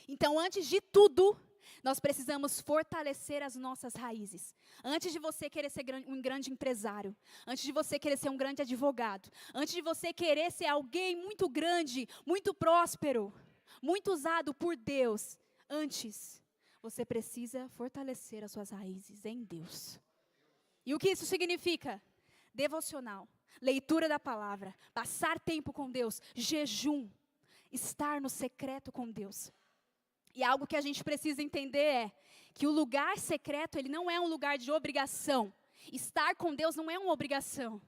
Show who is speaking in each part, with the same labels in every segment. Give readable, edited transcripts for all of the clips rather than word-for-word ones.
Speaker 1: Então, antes de tudo, nós precisamos fortalecer as nossas raízes. Antes de você querer ser um grande empresário, antes de você querer ser um grande advogado, antes de você querer ser alguém muito grande, muito próspero, muito usado por Deus, antes, você precisa fortalecer as suas raízes em Deus. E o que isso significa? Devocional, leitura da palavra, passar tempo com Deus, jejum, estar no secreto com Deus. E algo que a gente precisa entender é que o lugar secreto, ele não é um lugar de obrigação. Estar com Deus não é uma obrigação.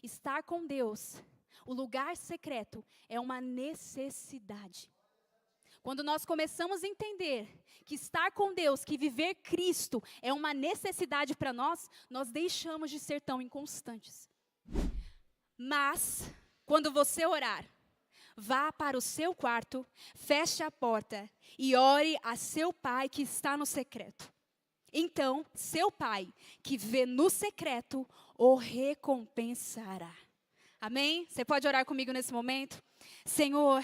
Speaker 1: Estar com Deus, o lugar secreto, é uma necessidade. Quando nós começamos a entender que estar com Deus, que viver Cristo é uma necessidade para nós, nós deixamos de ser tão inconstantes. Mas, quando você orar, vá para o seu quarto, feche a porta e ore a seu pai que está no secreto. Então, seu pai, que vê no secreto, o recompensará. Amém? Você pode orar comigo nesse momento? Senhor,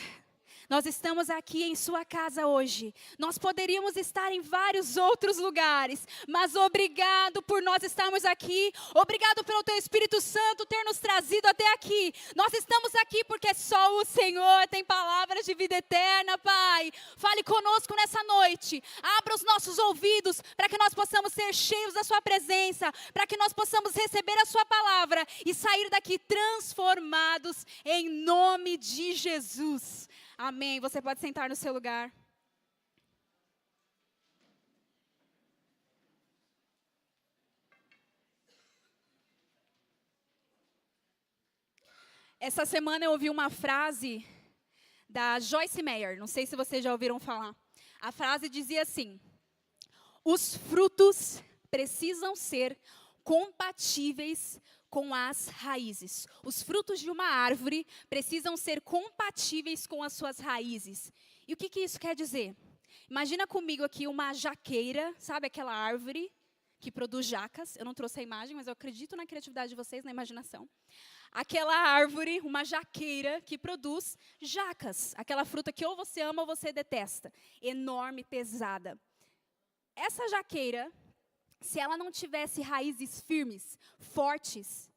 Speaker 1: nós estamos aqui em sua casa hoje. Nós poderíamos estar em vários outros lugares, mas obrigado por nós estarmos aqui. Obrigado pelo teu Espírito Santo ter nos trazido até aqui. Nós estamos aqui porque só o Senhor tem palavras de vida eterna, Pai. Fale conosco nessa noite. Abra os nossos ouvidos para que nós possamos ser cheios da sua presença, para que nós possamos receber a sua palavra e sair daqui transformados em nome de Jesus. Amém. Você pode sentar no seu lugar. Essa semana eu ouvi uma frase da Joyce Meyer. Não sei se vocês já ouviram falar. A frase dizia assim: os frutos precisam ser compatíveis com as raízes. Os frutos de uma árvore precisam ser compatíveis com as suas raízes. E o que isso quer dizer? Imagina comigo aqui uma jaqueira, sabe aquela árvore que produz jacas? Eu não trouxe a imagem, mas eu acredito na criatividade de vocês, na imaginação. Aquela árvore, uma jaqueira que produz jacas. Aquela fruta que ou você ama ou você detesta. Enorme, pesada. Essa jaqueira, se ela não tivesse raízes firmes, fortes,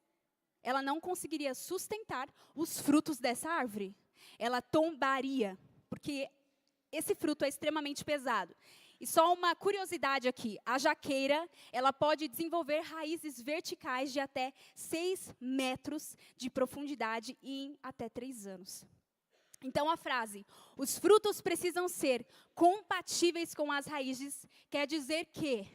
Speaker 1: ela não conseguiria sustentar os frutos dessa árvore. Ela tombaria, porque esse fruto é extremamente pesado. E só uma curiosidade aqui, a jaqueira, ela pode desenvolver raízes verticais de até 6 metros de profundidade em até 3 anos. Então a frase, os frutos precisam ser compatíveis com as raízes, quer dizer que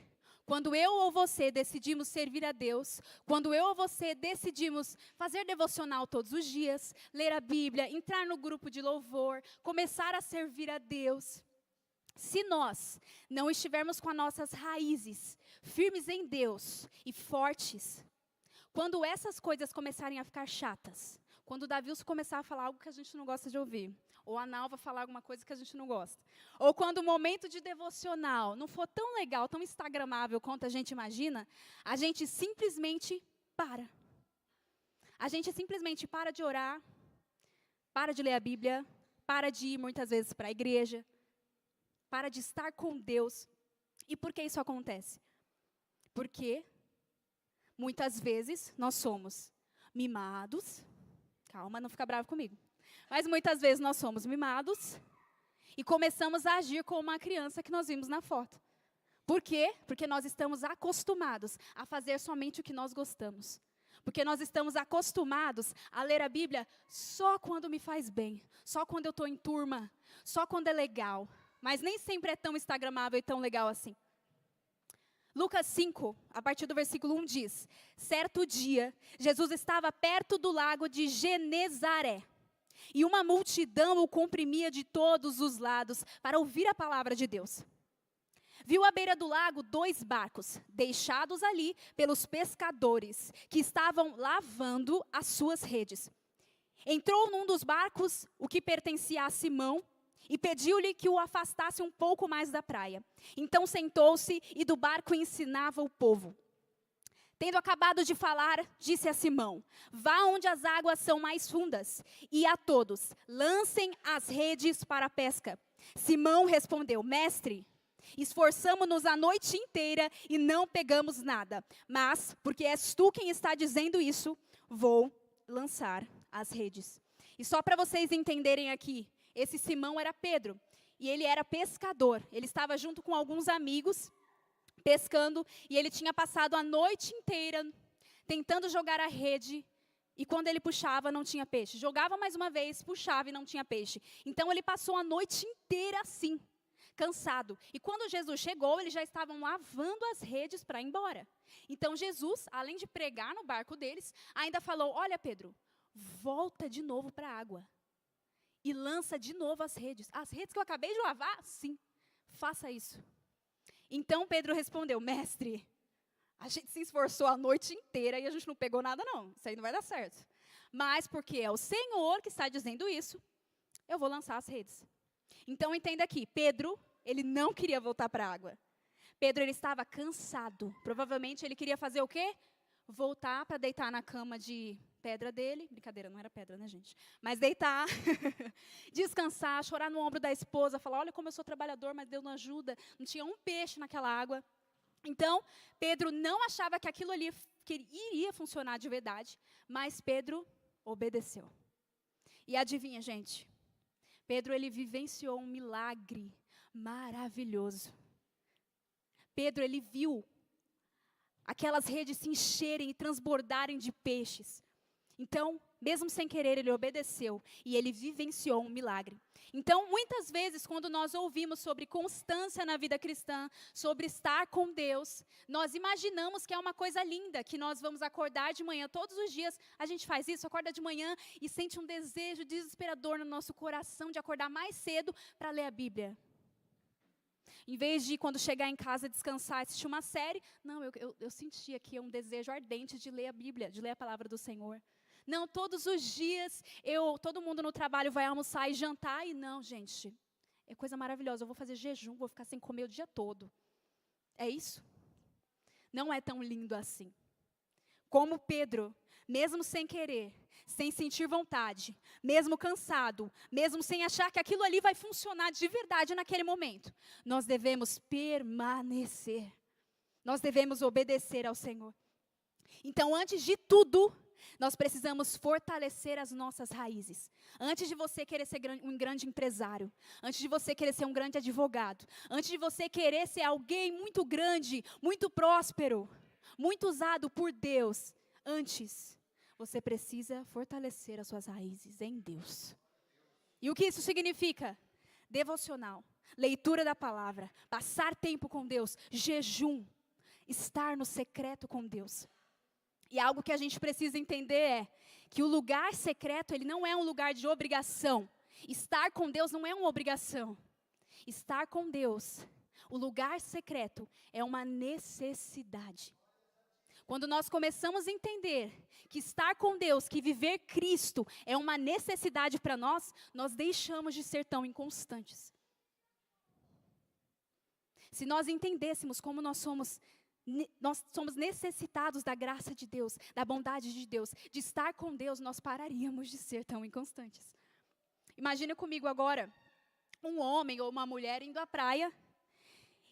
Speaker 1: quando eu ou você decidimos servir a Deus, quando eu ou você decidimos fazer devocional todos os dias, ler a Bíblia, entrar no grupo de louvor, começar a servir a Deus, se nós não estivermos com as nossas raízes firmes em Deus e fortes, quando essas coisas começarem a ficar chatas, quando o Davilson começar a falar algo que a gente não gosta de ouvir, ou a Nalva falar alguma coisa que a gente não gosta, ou quando o momento de devocional não for tão legal, tão instagramável quanto a gente imagina, a gente simplesmente para. A gente simplesmente para de orar, para de ler a Bíblia, para de ir muitas vezes para a igreja, para de estar com Deus. E por que isso acontece? Porque muitas vezes nós somos mimados. Calma, não fica bravo comigo. Mas muitas vezes nós somos mimados e começamos a agir como uma criança que nós vimos na foto. Por quê? Porque nós estamos acostumados a fazer somente o que nós gostamos. Porque nós estamos acostumados a ler a Bíblia só quando me faz bem, só quando eu estou em turma, só quando é legal. Mas nem sempre é tão instagramável e tão legal assim. Lucas 5, a partir do versículo 1 diz: certo dia, Jesus estava perto do lago de Genezaré, e uma multidão o comprimia de todos os lados para ouvir a palavra de Deus. Viu à beira do lago 2 barcos, deixados ali pelos pescadores, que estavam lavando as suas redes. Entrou num dos barcos, o que pertencia a Simão, e pediu-lhe que o afastasse um pouco mais da praia. Então sentou-se e do barco ensinava o povo. Tendo acabado de falar, disse a Simão: vá onde as águas são mais fundas, e a todos, lancem as redes para a pesca. Simão respondeu: Mestre, esforçamo-nos a noite inteira e não pegamos nada. Mas, porque és tu quem está dizendo isso, vou lançar as redes. E só para vocês entenderem aqui, esse Simão era Pedro. E ele era pescador. Ele estava junto com alguns amigos, pescando. E ele tinha passado a noite inteira tentando jogar a rede. E quando ele puxava, não tinha peixe. Jogava mais uma vez, puxava e não tinha peixe. Então ele passou a noite inteira assim, cansado. E quando Jesus chegou, eles já estavam lavando as redes para ir embora. Então Jesus, além de pregar no barco deles, ainda falou: olha, Pedro, volta de novo para a água. E lança de novo as redes. As redes que eu acabei de lavar? Sim, faça isso. Então Pedro respondeu: mestre, a gente se esforçou a noite inteira e a gente não pegou nada não. Isso aí não vai dar certo. Mas porque é o Senhor que está dizendo isso, eu vou lançar as redes. Então entenda aqui, Pedro, ele não queria voltar para a água. Pedro, ele estava cansado. Provavelmente ele queria fazer o quê? Voltar para deitar na cama de pedra dele. Brincadeira, não era pedra, né, gente? Mas deitar, descansar, chorar no ombro da esposa, falar: olha como eu sou trabalhador, mas Deus não ajuda. Não tinha um peixe naquela água. Então, Pedro não achava que aquilo ali iria funcionar de verdade, mas Pedro obedeceu. E adivinha, gente? Pedro, ele vivenciou um milagre maravilhoso. Pedro, ele viu aquelas redes se encherem e transbordarem de peixes. Então, mesmo sem querer, ele obedeceu e ele vivenciou um milagre. Então, muitas vezes, quando nós ouvimos sobre constância na vida cristã, sobre estar com Deus, nós imaginamos que é uma coisa linda, que nós vamos acordar de manhã, todos os dias a gente faz isso, acorda de manhã e sente um desejo desesperador no nosso coração de acordar mais cedo para ler a Bíblia. Em vez de, quando chegar em casa, descansar, assistir uma série, não, eu senti aqui um desejo ardente de ler a Bíblia, de ler a palavra do Senhor. Não, todos os dias, todo mundo no trabalho vai almoçar e jantar, e não, gente, é coisa maravilhosa, eu vou fazer jejum, vou ficar sem comer o dia todo. É isso? Não é tão lindo assim. Como Pedro, mesmo sem querer, sem sentir vontade, mesmo cansado, mesmo sem achar que aquilo ali vai funcionar de verdade naquele momento, nós devemos permanecer. Nós devemos obedecer ao Senhor. Então, antes de tudo, nós precisamos fortalecer as nossas raízes. Antes de você querer ser um grande empresário, antes de você querer ser um grande advogado, antes de você querer ser alguém muito grande, muito próspero, muito usado por Deus, antes, você precisa fortalecer as suas raízes em Deus. E o que isso significa? Devocional, leitura da palavra, passar tempo com Deus, jejum, estar no secreto com Deus. E algo que a gente precisa entender é que o lugar secreto, ele não é um lugar de obrigação. Estar com Deus não é uma obrigação. Estar com Deus, o lugar secreto, é uma necessidade. Quando nós começamos a entender que estar com Deus, que viver Cristo é uma necessidade para nós, nós deixamos de ser tão inconstantes. Se nós entendêssemos como nós somos necessitados da graça de Deus, da bondade de Deus, de estar com Deus, nós pararíamos de ser tão inconstantes. Imagina comigo agora, um homem ou uma mulher indo à praia,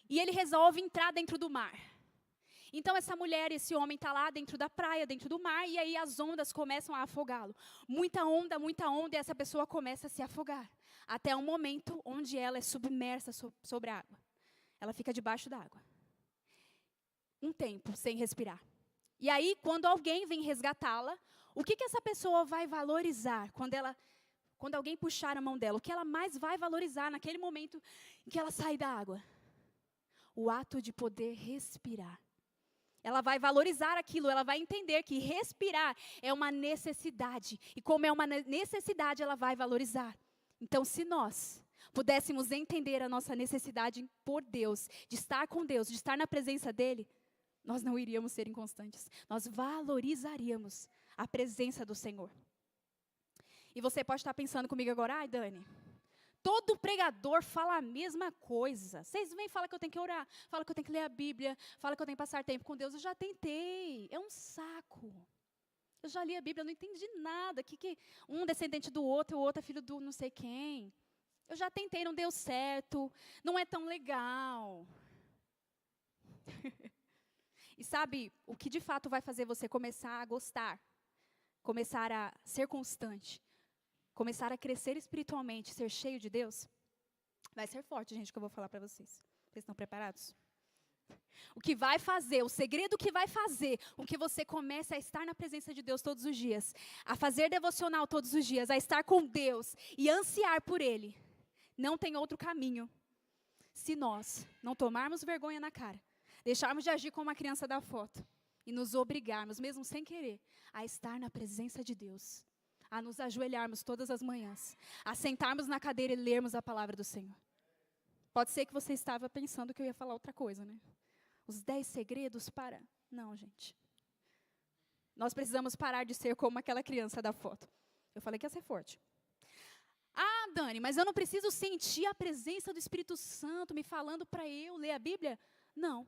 Speaker 1: e ele resolve entrar dentro do mar. Então essa mulher, esse homem está lá dentro da praia, dentro do mar, e aí as ondas começam a afogá-lo. Muita onda, e essa pessoa começa a se afogar. Até um momento onde ela é submersa sobre a água. Ela fica debaixo da água. Um tempo sem respirar. E aí, quando alguém vem resgatá-la, o que essa pessoa vai valorizar quando alguém puxar a mão dela? O que ela mais vai valorizar naquele momento em que ela sai da água? O ato de poder respirar. Ela vai valorizar aquilo, ela vai entender que respirar é uma necessidade. E como é uma necessidade, ela vai valorizar. Então, se nós pudéssemos entender a nossa necessidade por Deus, de estar com Deus, de estar na presença dEle, nós não iríamos ser inconstantes. Nós valorizaríamos a presença do Senhor. E você pode estar pensando comigo agora: ai, Dani, todo pregador fala a mesma coisa. Vocês vêm e falam que eu tenho que orar, falam que eu tenho que ler a Bíblia, falam que eu tenho que passar tempo com Deus. Eu já tentei, é um saco. Eu já li a Bíblia, eu não entendi nada. Que um descendente do outro, o outro é filho do não sei quem. Eu já tentei, não deu certo. Não é tão legal. E sabe, o que de fato vai fazer você começar a gostar, começar a ser constante, começar a crescer espiritualmente, ser cheio de Deus, vai ser forte, gente, que eu vou falar para vocês. Vocês estão preparados? O que vai fazer, o segredo que vai fazer com que você comece a estar na presença de Deus todos os dias, a fazer devocional todos os dias, a estar com Deus e ansiar por Ele, não tem outro caminho. Se nós não tomarmos vergonha na cara, deixarmos de agir como a criança da foto e nos obrigarmos, mesmo sem querer, a estar na presença de Deus, a nos ajoelharmos todas as manhãs, a sentarmos na cadeira e lermos a palavra do Senhor. Pode ser que você estava pensando que eu ia falar outra coisa, né? Os 10 segredos para... Não, gente. Nós precisamos parar de ser como aquela criança da foto. Eu falei que ia ser forte. Ah, Dani, mas eu não preciso sentir a presença do Espírito Santo me falando para eu ler a Bíblia? Não.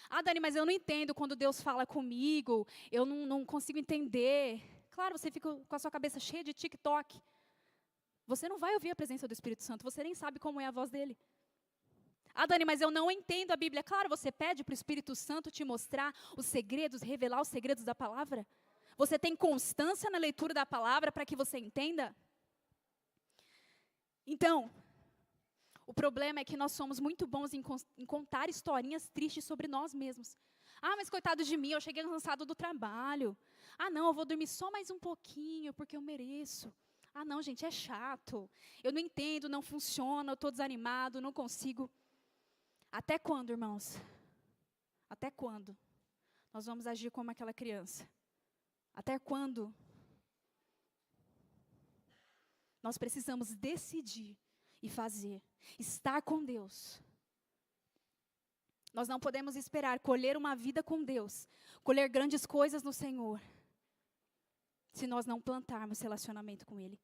Speaker 1: Ah, Dani, mas eu não entendo quando Deus fala comigo, eu não consigo entender. Claro, você fica com a sua cabeça cheia de TikTok. Você não vai ouvir a presença do Espírito Santo, você nem sabe como é a voz dele. Ah, Dani, mas eu não entendo a Bíblia. Claro, você pede para o Espírito Santo te mostrar os segredos, revelar os segredos da palavra. Você tem constância na leitura da palavra para que você entenda? Então, o problema é que nós somos muito bons em contar historinhas tristes sobre nós mesmos. Ah, mas coitado de mim, eu cheguei cansado do trabalho. Ah, não, eu vou dormir só mais um pouquinho, porque eu mereço. Ah, não, gente, é chato. Eu não entendo, não funciona, eu estou desanimado, não consigo. Até quando, irmãos? Até quando nós vamos agir como aquela criança? Até quando? Nós precisamos decidir e fazer. Estar com Deus. Nós não podemos esperar colher uma vida com Deus, colher grandes coisas no Senhor, se nós não plantarmos relacionamento com Ele.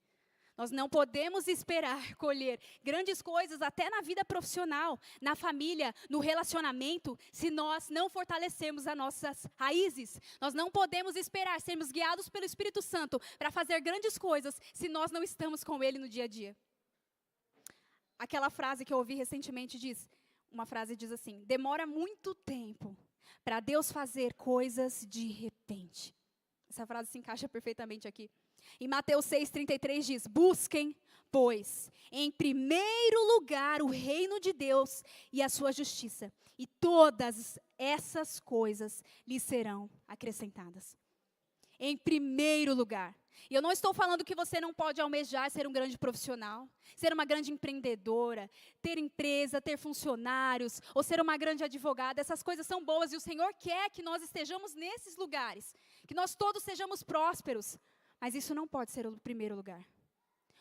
Speaker 1: Nós não podemos esperar colher grandes coisas até na vida profissional, na família, no relacionamento, se nós não fortalecermos as nossas raízes. Nós não podemos esperar sermos guiados pelo Espírito Santo para fazer grandes coisas se nós não estamos com Ele no dia a dia. Aquela frase que eu ouvi recentemente uma frase diz assim: demora muito tempo para Deus fazer coisas de repente. Essa frase se encaixa perfeitamente aqui. Em Mateus 6,33 diz: busquem, pois, em primeiro lugar o reino de Deus e a sua justiça, e todas essas coisas lhes serão acrescentadas. Em primeiro lugar. E eu não estou falando que você não pode almejar ser um grande profissional, ser uma grande empreendedora, ter empresa, ter funcionários, ou ser uma grande advogada. Essas coisas são boas e o Senhor quer que nós estejamos nesses lugares, que nós todos sejamos prósperos. Mas isso não pode ser o primeiro lugar.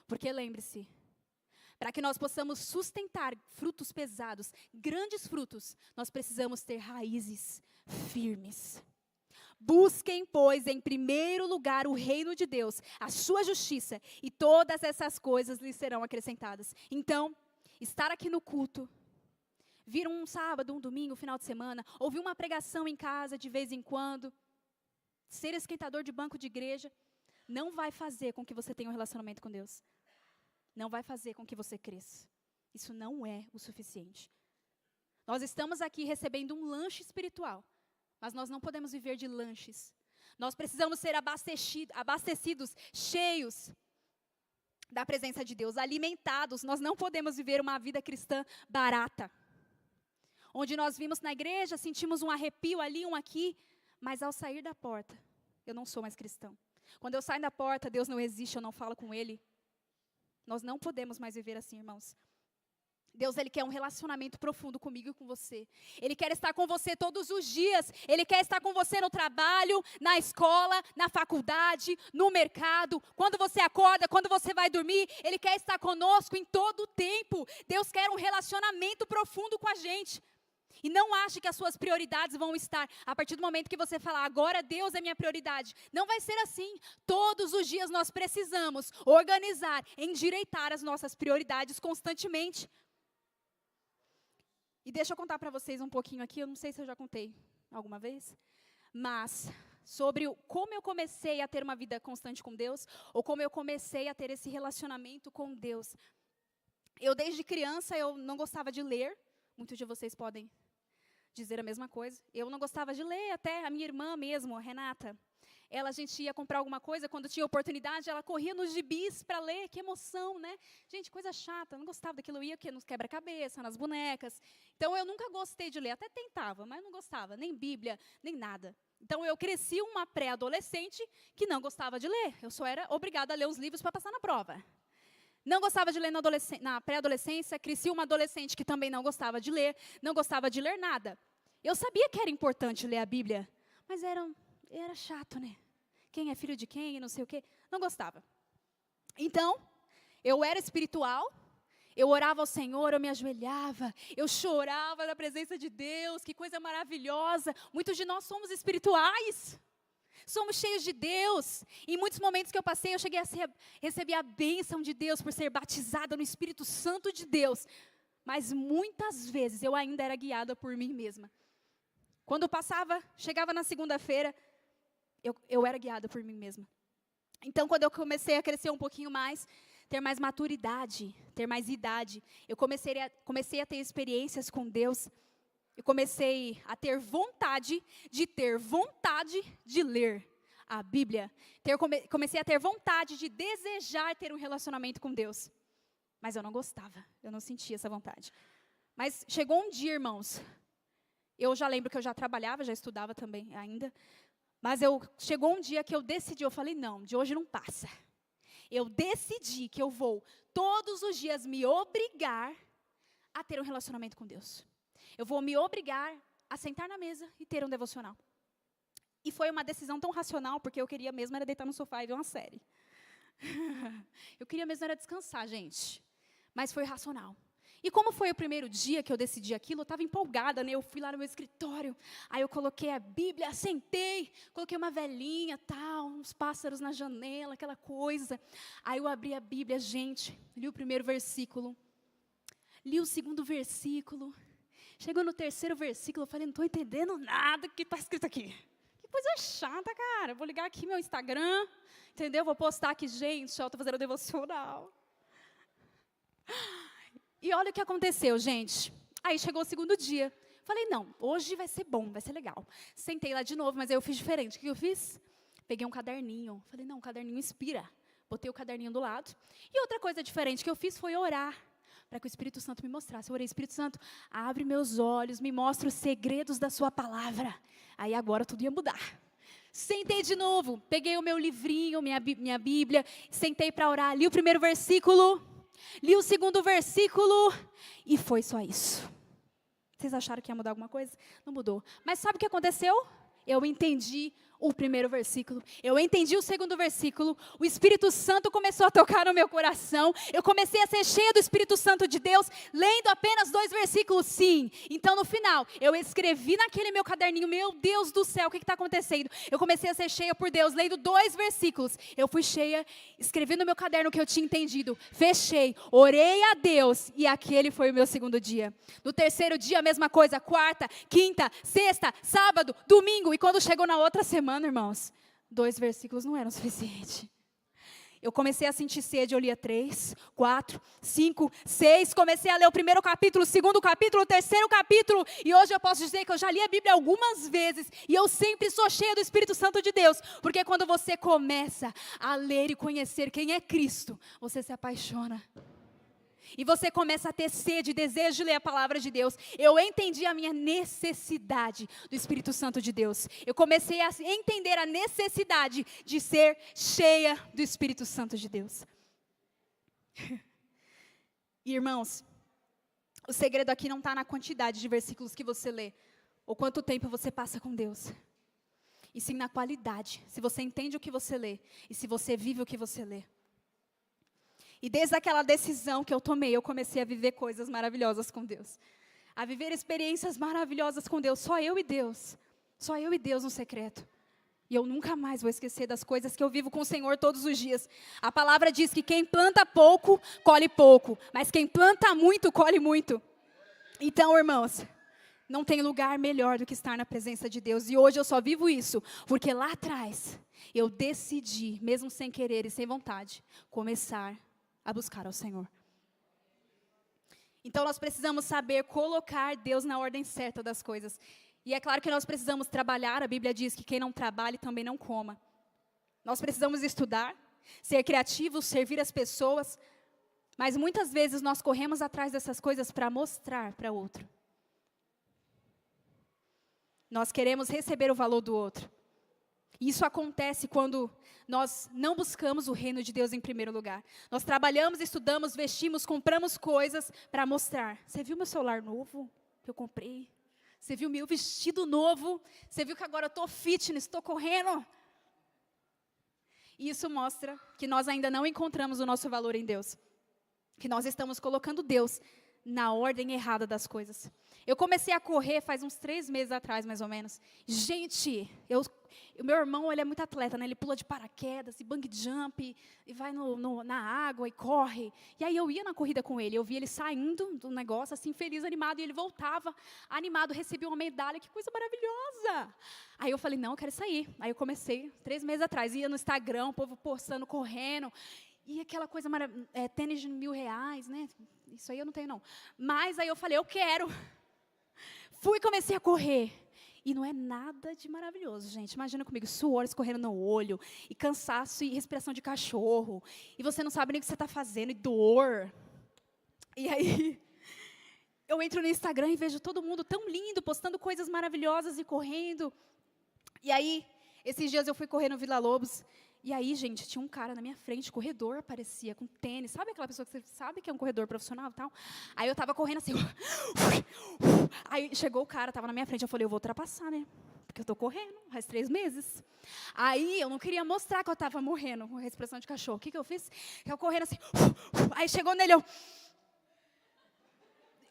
Speaker 1: Porque lembre-se, para que nós possamos sustentar frutos pesados, grandes frutos, nós precisamos ter raízes firmes. Busquem, pois, em primeiro lugar o reino de Deus, a sua justiça, e todas essas coisas lhes serão acrescentadas. Então, estar aqui no culto, vir um sábado, um domingo, um final de semana, ouvir uma pregação em casa de vez em quando, ser esquentador de banco de igreja, não vai fazer com que você tenha um relacionamento com Deus. Não vai fazer com que você cresça. Isso não é o suficiente. Nós estamos aqui recebendo um lanche espiritual. Mas nós não podemos viver de lanches. Nós precisamos ser abastecidos, cheios da presença de Deus, alimentados. Nós não podemos viver uma vida cristã barata. Onde nós vimos na igreja, sentimos um arrepio ali, um aqui, mas ao sair da porta, eu não sou mais cristão. Quando eu saio da porta, Deus não existe, eu não falo com Ele. Nós não podemos mais viver assim, irmãos. Deus, Ele quer um relacionamento profundo comigo e com você. Ele quer estar com você todos os dias. Ele quer estar com você no trabalho, na escola, na faculdade, no mercado. Quando você acorda, quando você vai dormir, Ele quer estar conosco em todo o tempo. Deus quer um relacionamento profundo com a gente. E não ache que as suas prioridades vão estar a partir do momento que você falar, agora Deus é minha prioridade. Não vai ser assim. Todos os dias nós precisamos organizar, endireitar as nossas prioridades constantemente. E deixa eu contar para vocês um pouquinho aqui, eu não sei se eu já contei alguma vez, mas sobre como eu comecei a ter uma vida constante com Deus, ou como eu comecei a ter esse relacionamento com Deus. Eu, desde criança, eu não gostava de ler. Muitos de vocês podem dizer a mesma coisa. Eu não gostava de ler, até a minha irmã mesmo, a Renata. A gente ia comprar alguma coisa, quando tinha oportunidade, ela corria nos gibis para ler, que emoção, né? Gente, coisa chata, eu não gostava daquilo, eu ia nos quebra-cabeça, nas bonecas. Então, eu nunca gostei de ler, até tentava, mas não gostava, nem Bíblia, nem nada. Então, eu cresci uma pré-adolescente que não gostava de ler. Eu só era obrigada a ler os livros para passar na prova. Não gostava de ler na pré-adolescência, cresci uma adolescente que também não gostava de ler, não gostava de ler nada. Eu sabia que era importante ler a Bíblia, mas era chato, né? Quem é filho de quem, não sei o quê, não gostava. Então, eu era espiritual, eu orava ao Senhor, eu me ajoelhava, eu chorava na presença de Deus, que coisa maravilhosa. Muitos de nós somos espirituais, somos cheios de Deus. Em muitos momentos que eu passei, eu cheguei a receber a bênção de Deus por ser batizada no Espírito Santo de Deus. Mas muitas vezes eu ainda era guiada por mim mesma. Quando chegava na segunda-feira, eu era guiada por mim mesma. Então, quando eu comecei a crescer um pouquinho mais, ter mais maturidade, ter mais idade, eu comecei a ter experiências com Deus. Eu comecei a ter vontade de ler a Bíblia. Comecei a ter vontade de desejar ter um relacionamento com Deus. Mas eu não gostava, eu não sentia essa vontade. Mas chegou um dia, irmãos, eu já lembro que eu já trabalhava, já estudava também ainda, mas chegou um dia que eu decidi, eu falei, não, de hoje não passa. Eu decidi que eu vou todos os dias me obrigar a ter um relacionamento com Deus. Eu vou me obrigar a sentar na mesa e ter um devocional. E foi uma decisão tão racional, porque eu queria mesmo era deitar no sofá e ver uma série. Eu queria mesmo era descansar, gente. Mas foi racional. E como foi o primeiro dia que eu decidi aquilo, eu estava empolgada, né? Eu fui lá no meu escritório, aí eu coloquei a Bíblia, sentei, coloquei uma velhinha, tal, uns pássaros na janela, aquela coisa. Aí eu abri a Bíblia, gente, li o primeiro versículo, li o segundo versículo, chegou no terceiro versículo, eu falei, não estou entendendo nada que está escrito aqui. Que coisa chata, cara, vou ligar aqui meu Instagram, entendeu? Vou postar aqui, gente, eu estou fazendo devocional. E olha o que aconteceu, gente. Aí chegou o segundo dia. Falei, não, hoje vai ser bom, vai ser legal. Sentei lá de novo, mas aí eu fiz diferente. O que eu fiz? Peguei um caderninho. Falei, não, o caderninho inspira. Botei o caderninho do lado. E outra coisa diferente que eu fiz foi orar, para que o Espírito Santo me mostrasse. Eu orei, Espírito Santo, abre meus olhos, me mostra os segredos da sua palavra. Aí agora tudo ia mudar. Sentei de novo, peguei o meu livrinho, minha Bíblia, sentei para orar, li o primeiro versículo, li o segundo versículo e foi só isso. Vocês acharam que ia mudar alguma coisa? Não mudou. Mas sabe o que aconteceu? Eu entendi o primeiro versículo, eu entendi o segundo versículo, o Espírito Santo começou a tocar no meu coração, eu comecei a ser cheia do Espírito Santo de Deus, lendo apenas 2 versículos, sim. Então no final, eu escrevi naquele meu caderninho, meu Deus do céu, o que está acontecendo? Eu comecei a ser cheia por Deus, lendo 2 versículos, eu fui cheia, escrevi no meu caderno o que eu tinha entendido, fechei, orei a Deus, e aquele foi o meu segundo dia. No terceiro dia, a mesma coisa, quarta, quinta, sexta, sábado, domingo, e quando chegou na outra semana, irmãos, 2 versículos não eram suficientes. Eu comecei a sentir sede, eu lia 3, 4, 5, 6, comecei a ler o primeiro capítulo, o segundo capítulo, o terceiro capítulo, e hoje eu posso dizer que eu já li a Bíblia algumas vezes, e eu sempre sou cheia do Espírito Santo de Deus, porque quando você começa a ler e conhecer quem é Cristo, você se apaixona. E você começa a ter sede, desejo de ler a palavra de Deus. Eu entendi a minha necessidade do Espírito Santo de Deus. Eu comecei a entender a necessidade de ser cheia do Espírito Santo de Deus. E, irmãos, o segredo aqui não está na quantidade de versículos que você lê, ou quanto tempo você passa com Deus. E sim na qualidade, se você entende o que você lê, e se você vive o que você lê. E desde aquela decisão que eu tomei, eu comecei a viver coisas maravilhosas com Deus. A viver experiências maravilhosas com Deus. Só eu e Deus. Só eu e Deus no secreto. E eu nunca mais vou esquecer das coisas que eu vivo com o Senhor todos os dias. A palavra diz que quem planta pouco, colhe pouco. Mas quem planta muito, colhe muito. Então, irmãos, não tem lugar melhor do que estar na presença de Deus. E hoje eu só vivo isso, porque lá atrás, eu decidi, mesmo sem querer e sem vontade, começar a buscar ao Senhor. Então nós precisamos saber colocar Deus na ordem certa das coisas. E é claro que nós precisamos trabalhar, a Bíblia diz que quem não trabalha também não coma. Nós precisamos estudar, ser criativos, servir as pessoas, mas muitas vezes nós corremos atrás dessas coisas para mostrar para outro. Nós queremos receber o valor do outro. E isso acontece quando nós não buscamos o reino de Deus em primeiro lugar. Nós trabalhamos, estudamos, vestimos, compramos coisas para mostrar. Você viu meu celular novo que eu comprei? Você viu meu vestido novo? Você viu que agora eu estou fitness, estou correndo? E isso mostra que nós ainda não encontramos o nosso valor em Deus. Que nós estamos colocando Deus na ordem errada das coisas. Eu comecei a correr faz uns 3 meses atrás, mais ou menos. Gente, o meu irmão, ele é muito atleta, né? Ele pula de paraquedas, e bungee jump, e vai na água, e corre. E aí eu ia na corrida com ele, eu via ele saindo do negócio, assim, feliz, animado, e ele voltava animado, recebia uma medalha, que coisa maravilhosa. Aí eu falei, não, eu quero sair. Aí eu comecei, 3 meses atrás, ia no Instagram, o povo postando, correndo, e aquela coisa maravilhosa, tênis de R$1.000, né? Isso aí eu não tenho, não. Mas aí eu falei, eu quero. Fui e comecei a correr. E não é nada de maravilhoso, gente. Imagina comigo, suor escorrendo no olho, e cansaço, e respiração de cachorro. E você não sabe nem o que você está fazendo, e dor. E aí, eu entro no Instagram e vejo todo mundo tão lindo, postando coisas maravilhosas e correndo. E aí, esses dias eu fui correr no Vila Lobos. E aí, gente, tinha um cara na minha frente, corredor, aparecia com tênis. Sabe aquela pessoa que você sabe que é um corredor profissional e tal? Aí eu estava correndo assim. Aí chegou o cara, estava na minha frente. Eu falei, eu vou ultrapassar, né? Porque eu estou correndo, faz 3 meses. Aí eu não queria mostrar que eu estava morrendo com respiração de cachorro. O que eu fiz? Eu correndo assim. Aí chegou nele, eu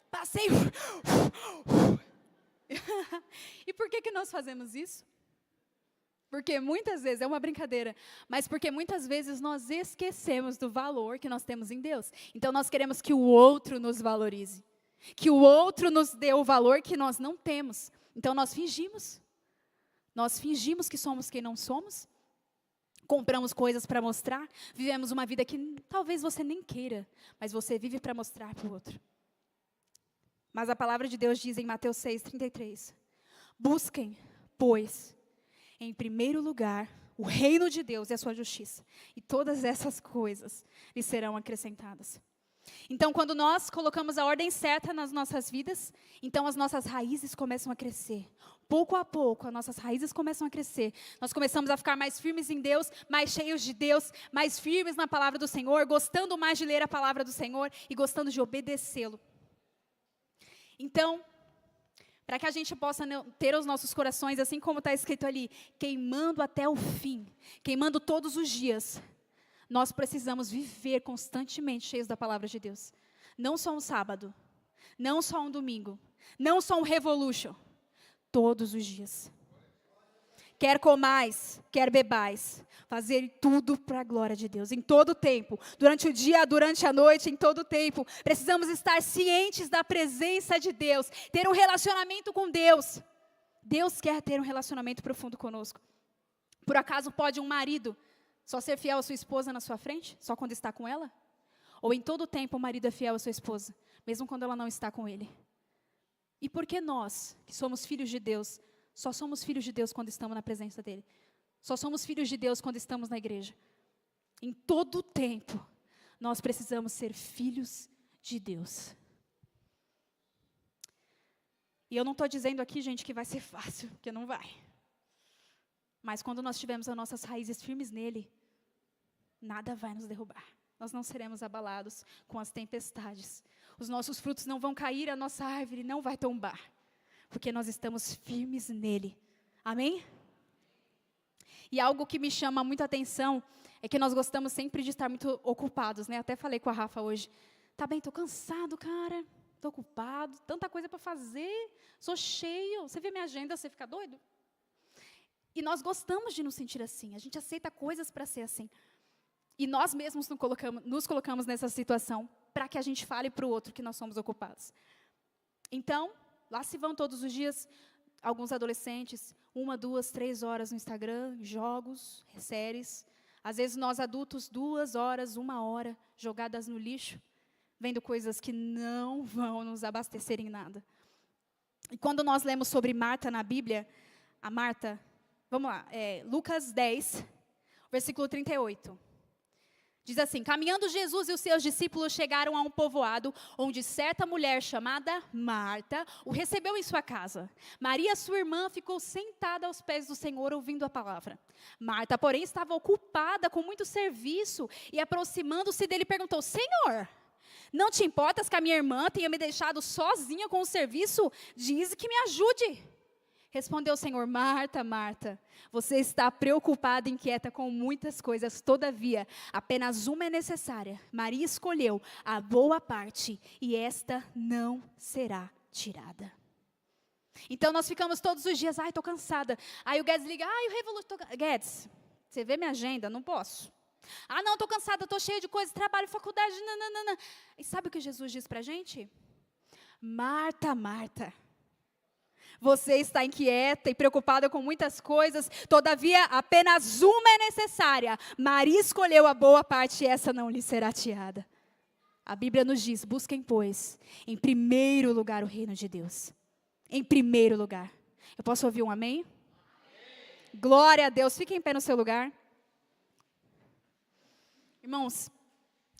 Speaker 1: passei. E por que nós fazemos isso? Porque muitas vezes, é uma brincadeira, mas porque muitas vezes nós esquecemos do valor que nós temos em Deus. Então nós queremos que o outro nos valorize, que o outro nos dê o valor que nós não temos. Então nós fingimos que somos quem não somos, compramos coisas para mostrar, vivemos uma vida que talvez você nem queira, mas você vive para mostrar para o outro. Mas a palavra de Deus diz em Mateus 6:33, busquem, pois, em primeiro lugar, o reino de Deus e a sua justiça. E todas essas coisas lhe serão acrescentadas. Então, quando nós colocamos a ordem certa nas nossas vidas, então as nossas raízes começam a crescer. Pouco a pouco, as nossas raízes começam a crescer. Nós começamos a ficar mais firmes em Deus, mais cheios de Deus, mais firmes na palavra do Senhor, gostando mais de ler a palavra do Senhor e gostando de obedecê-lo. Então, para que a gente possa ter os nossos corações, assim como está escrito ali, queimando até o fim, queimando todos os dias, nós precisamos viver constantemente cheios da palavra de Deus. Não só um sábado, não só um domingo, não só um revolution, todos os dias. Quer comais, quer bebais, fazer tudo para a glória de Deus, em todo o tempo, durante o dia, durante a noite, em todo o tempo. Precisamos estar cientes da presença de Deus, ter um relacionamento com Deus. Deus quer ter um relacionamento profundo conosco. Por acaso pode um marido só ser fiel à sua esposa na sua frente, só quando está com ela? Ou em todo o tempo o marido é fiel à sua esposa, mesmo quando ela não está com ele? E por que nós, que somos filhos de Deus, só somos filhos de Deus quando estamos na presença dEle? Só somos filhos de Deus quando estamos na igreja. Em todo o tempo, nós precisamos ser filhos de Deus. E eu não estou dizendo aqui, gente, que vai ser fácil, porque não vai. Mas quando nós tivermos as nossas raízes firmes nele, nada vai nos derrubar. Nós não seremos abalados com as tempestades. Os nossos frutos não vão cair, a nossa árvore não vai tombar. Porque nós estamos firmes nele. Amém? E algo que me chama muita atenção é que nós gostamos sempre de estar muito ocupados, né? Até falei com a Rafa hoje. Tá bem, tô cansado, cara. Tô ocupado, tanta coisa para fazer. Sou cheio. Você vê minha agenda, você fica doido? E nós gostamos de nos sentir assim. A gente aceita coisas para ser assim. E nós mesmos nos colocamos nessa situação para que a gente fale para o outro que nós somos ocupados. Então, lá se vão todos os dias alguns adolescentes, 1, 2, 3 horas no Instagram, jogos, séries. Às vezes nós adultos, 2 horas, 1 hora, jogadas no lixo, vendo coisas que não vão nos abastecer em nada. E quando nós lemos sobre Marta na Bíblia, a Marta, vamos lá, Lucas 10, versículo 38. Diz assim: caminhando Jesus e os seus discípulos chegaram a um povoado, onde certa mulher chamada Marta o recebeu em sua casa. Maria, sua irmã, ficou sentada aos pés do Senhor, ouvindo a palavra. Marta, porém, estava ocupada com muito serviço, e aproximando-se dele, perguntou: Senhor, não te importas que a minha irmã tenha me deixado sozinha com o serviço? Dize que me ajude. Respondeu o Senhor: Marta, Marta, você está preocupada e inquieta com muitas coisas, todavia, apenas uma é necessária. Maria escolheu a boa parte, e esta não será tirada. Então nós ficamos todos os dias: ai, estou cansada. Aí o Guedes liga: ai, o Revoluto, Guedes, você vê minha agenda? Não posso. Ah, não, estou cansada, estou cheia de coisas, trabalho, faculdade, nananana. E sabe o que Jesus diz para a gente? Marta, Marta, você está inquieta e preocupada com muitas coisas, todavia apenas uma é necessária. Maria escolheu a boa parte, e essa não lhe será tirada. A Bíblia nos diz: busquem, pois, em primeiro lugar o reino de Deus. Em primeiro lugar. Eu posso ouvir um amém? Amém. Glória a Deus. Fique em pé no seu lugar. Irmãos,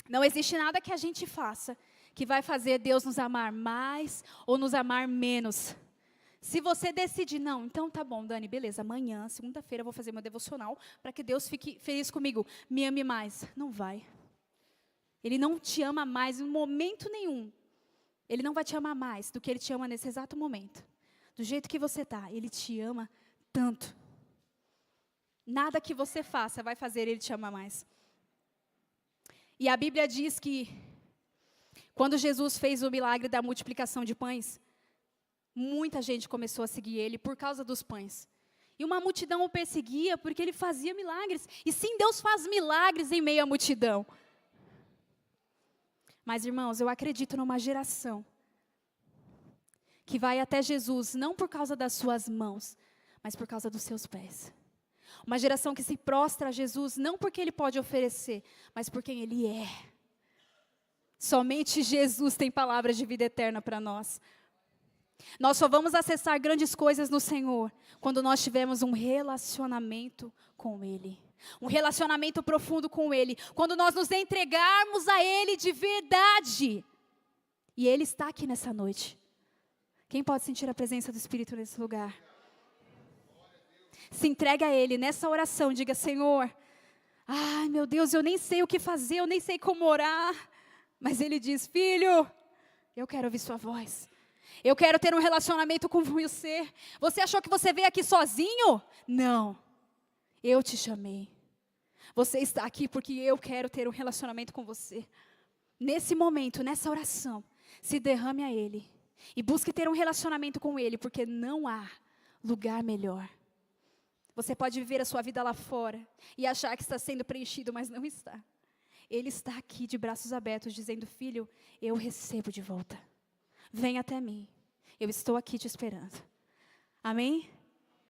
Speaker 1: não existe nada que a gente faça que vai fazer Deus nos amar mais ou nos amar menos. Se você decidir: não, então tá bom, Dani, beleza, amanhã, segunda-feira, eu vou fazer meu devocional para que Deus fique feliz comigo, me ame mais. Não vai. Ele não te ama mais em momento nenhum. Ele não vai te amar mais do que Ele te ama nesse exato momento. Do jeito que você está, Ele te ama tanto. Nada que você faça vai fazer Ele te amar mais. E a Bíblia diz que, quando Jesus fez o milagre da multiplicação de pães, muita gente começou a seguir Ele por causa dos pães. E uma multidão o perseguia porque Ele fazia milagres. E sim, Deus faz milagres em meio à multidão. Mas, irmãos, eu acredito numa geração que vai até Jesus, não por causa das suas mãos, mas por causa dos seus pés. Uma geração que se prostra a Jesus, não porque Ele pode oferecer, mas por quem Ele é. Somente Jesus tem palavras de vida eterna para nós. Nós só vamos acessar grandes coisas no Senhor quando nós tivermos um relacionamento com Ele. Um relacionamento profundo com Ele. Quando nós nos entregarmos a Ele de verdade. E Ele está aqui nessa noite. Quem pode sentir a presença do Espírito nesse lugar? Se entregue a Ele nessa oração. Diga: Senhor, ai meu Deus, eu nem sei o que fazer, eu nem sei como orar. Mas Ele diz: filho, eu quero ouvir sua voz. Eu quero ter um relacionamento com você. Você achou que você veio aqui sozinho? Não. Eu te chamei. Você está aqui porque eu quero ter um relacionamento com você. Nesse momento, nessa oração, se derrame a Ele. E busque ter um relacionamento com Ele, porque não há lugar melhor. Você pode viver a sua vida lá fora e achar que está sendo preenchido, mas não está. Ele está aqui de braços abertos, dizendo: filho, eu recebo de volta. Vem até mim. Eu estou aqui te esperando. Amém?